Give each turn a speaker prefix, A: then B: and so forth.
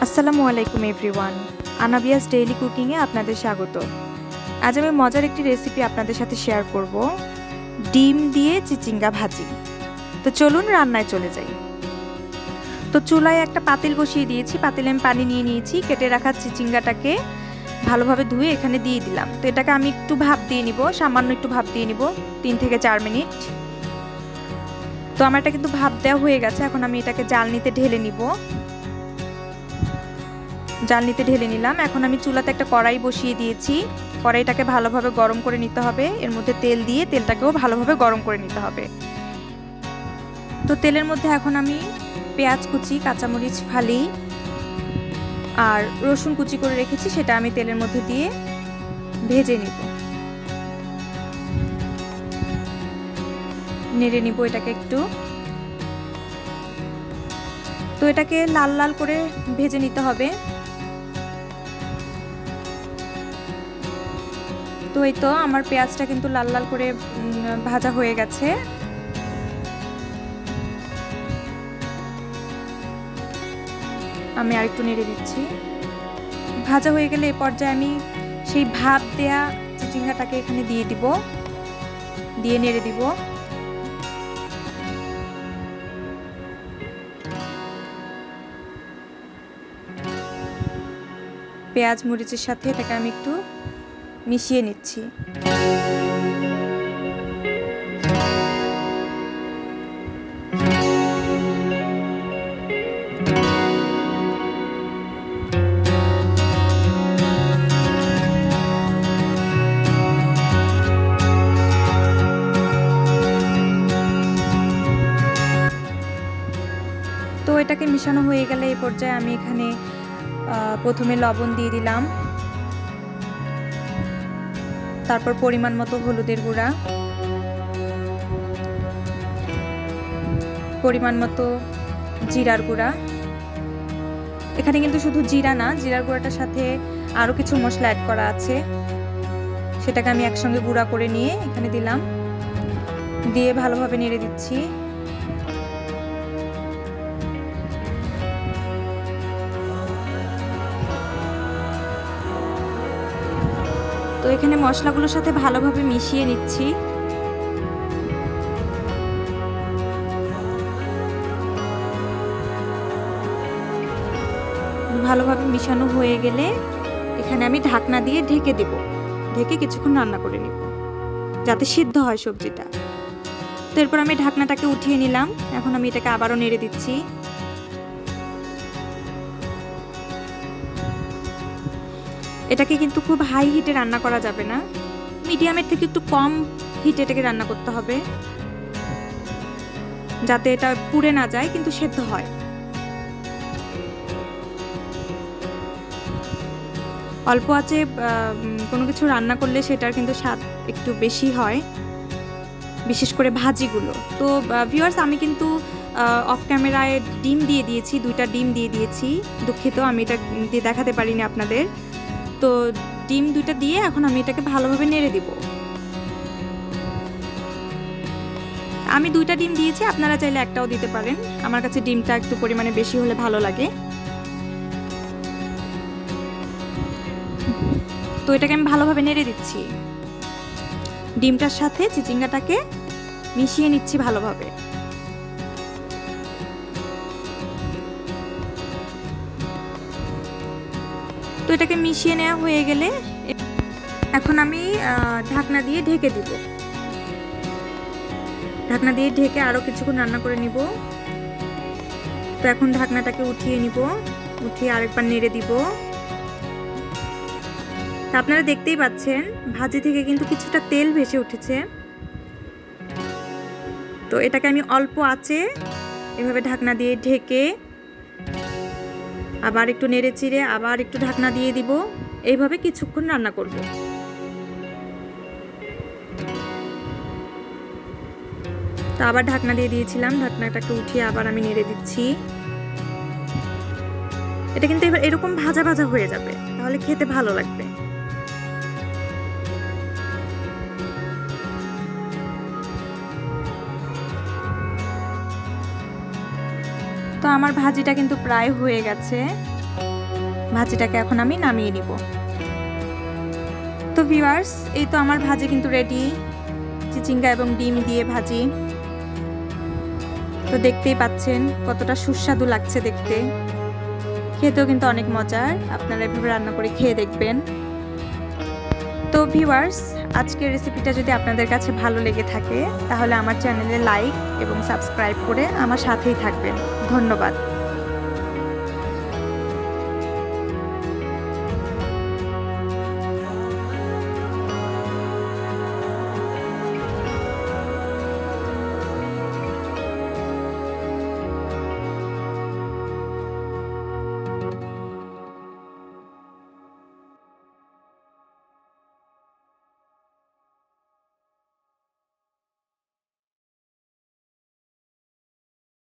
A: আসসালামু আলাইকুম everyone, আনাবিয়াস daily কুকিংয়ে আপনাদের স্বাগত। আজ আমি মজার একটি রেসিপি আপনাদের সাথে শেয়ার করব, ডিম দিয়ে চিচিঙ্গা ভাজি। তো চলুন রান্নায় চলে যাই। তো চুলায় একটা পাতিল বসিয়ে দিয়েছি, পাতিলে আমি পানি নিয়ে নিয়েছি। কেটে রাখা চিচিঙ্গাটাকে ভালোভাবে ধুয়ে এখানে দিয়ে দিলাম। তো এটাকে আমি একটু ভাপ দিয়ে নিব, সামান্য একটু ভাপ দিয়ে নিব, 3 থেকে 4 মিনিট। তো আমার এটা কিন্তু ভাপ দেওয়া হয়ে গেছে। এখন আমি এটাকে জালনিতে ঢেলে নিব। জালনিতে ঢেলে নিলাম। এখন আমি চুলাতে একটা কড়াই বসিয়ে দিয়েছি। কড়াইটাকে ভালোভাবে গরম করে নিতে হবে। এর মধ্যে তেল দিয়ে তেলটাকেও ভালোভাবে গরম করে নিতে হবে। তো তেলের মধ্যে এখন আমি পেঁয়াজ কুচি, কাঁচামরিচ ফালি আর রসুন কুচি করে রেখেছি, সেটা আমি তেলের মধ্যে দিয়ে ভেজে নিব, নেড়ে নিব এটাকে একটু। তো এটাকে লাল লাল করে ভেজে নিতে হবে। তো এই তো আমার পেঁয়াজটা কিন্তু লাল লাল করে ভাজা হয়ে গেছে। আমি আরেকটু নেড়ে দিচ্ছি। ভাজা হয়ে গেলে এই পর্যায়ে আমি সেই ভাপ দেয়া চিচিঙ্গাটাকে এখানে দিয়ে দিব, দিয়ে নেড়ে দিব। পেঁয়াজ মরিচের সাথে এটাকে আমি একটু মিশিয়ে নিচ্ছি। তো এটাকে মিশানো হয়ে গেলে এই পর্যায়ে আমি এখানে প্রথমে লবণ দিয়ে দিলাম, তারপর পরিমাণ মতো হলুদের গুঁড়া, পরিমাণ মতো জিরার গুঁড়া। এখানে কিন্তু শুধু জিরা না, জিরার গুঁড়াটার সাথে আরও কিছু মশলা অ্যাড করা আছে, সেটাকে আমি একসঙ্গে গুঁড়া করে নিয়ে এখানে দিলাম, দিয়ে ভালোভাবে নেড়ে দিচ্ছি। তো এখানে মশলাগুলোর সাথে ভালোভাবে মিশিয়ে নিচ্ছি। ভালোভাবে মিশানো হয়ে গেলে এখানে আমি ঢাকনা দিয়ে ঢেকে দেব, ঢেকে কিছুক্ষণ রান্না করে নেব যাতে সিদ্ধ হয় সবজিটা। তো এরপর আমি ঢাকনাটাকে উঠিয়ে নিলাম। এখন আমি এটাকে আবারও নেড়ে দিচ্ছি। এটাকে কিন্তু খুব হাই হিটে রান্না করা যাবে না, মিডিয়ামের থেকে একটু কম হিটে এটাকে রান্না করতে হবে, যাতে এটা পুড়ে না যায় কিন্তু সেদ্ধ হয়। অল্প আঁচে কোনো কিছু রান্না করলে সেটার কিন্তু স্বাদ একটু বেশি হয়, বিশেষ করে ভাজিগুলো। তো ভিউয়ার্স, আমি কিন্তু অফ ক্যামেরায় ডিম দিয়ে দিয়েছি, 2টা ডিম দিয়ে দিয়েছি। দুঃখিত, আমি এটা দিয়ে দেখাতে পারিনি আপনাদের। তো ডিম 2টা দিয়ে এখন আমি এটাকে ভালোভাবে নেড়ে দিব। আমি 2টা ডিম দিয়েছি, আপনারা চাইলে একটাও দিতে পারেন। আমার কাছে ডিমটা একটু পরিমাণে বেশি হলে ভালো লাগে। তো এটাকে আমি ভালোভাবে নেড়ে দিচ্ছি, ডিমটার সাথে চিচিঙ্গাটাকে মিশিয়ে নিচ্ছি ভালোভাবে। তো এটাকে মিশিয়ে নেওয়া হয়ে গেলে এখন আমি ঢাকনা দিয়ে ঢেকে দিব। ঢাকনা দিয়ে ঢেকে আরও কিছুক্ষণ রান্না করে নিব। তো এখন ঢাকনাটাকে উঠিয়ে নিব, উঠিয়ে আরেকবার নেড়ে দিব। আপনারা দেখতেই পাচ্ছেন ভাজি থেকে কিন্তু কিছুটা তেল ভেসে উঠেছে। তো এটাকে আমি অল্প আঁচে এভাবে ঢাকনা দিয়ে ঢেকে আবার একটু নেড়ে চিড়ে আবার একটু ঢাকনা দিয়ে দিব। এইভাবে কিছুক্ষণ রান্না করব। তো আবার ঢাকনা দিয়ে দিয়েছিলাম, ঢাকনাটাকে উঠিয়ে আবার আমি নেড়ে দিচ্ছি। এটা কিন্তু এবার এরকম ভাজা ভাজা হয়ে যাবে, তাহলে খেতে ভালো লাগবে। তো আমার ভাজিটা কিন্তু প্রায় হয়ে গেছে। ভাজিটাকে এখন আমি নামিয়ে নিব। তো ভিউয়ার্স, এই তো আমার ভাজি কিন্তু রেডি, চিচিঙ্গা এবং ডিম দিয়ে ভাজি। তো দেখতেই পাচ্ছেন কতটা সুস্বাদু লাগছে দেখতে, খেতেও কিন্তু অনেক মজার। আপনারা এভাবে রান্না করে খেয়ে দেখবেন। তো ভিউয়ার্স, আজকের রেসিপিটা যদি আপনাদের কাছে ভালো লেগে থাকে তাহলে আমার চ্যানেলে লাইক এবং সাবস্ক্রাইব করে আমার সাথেই থাকবেন। ধন্যবাদ।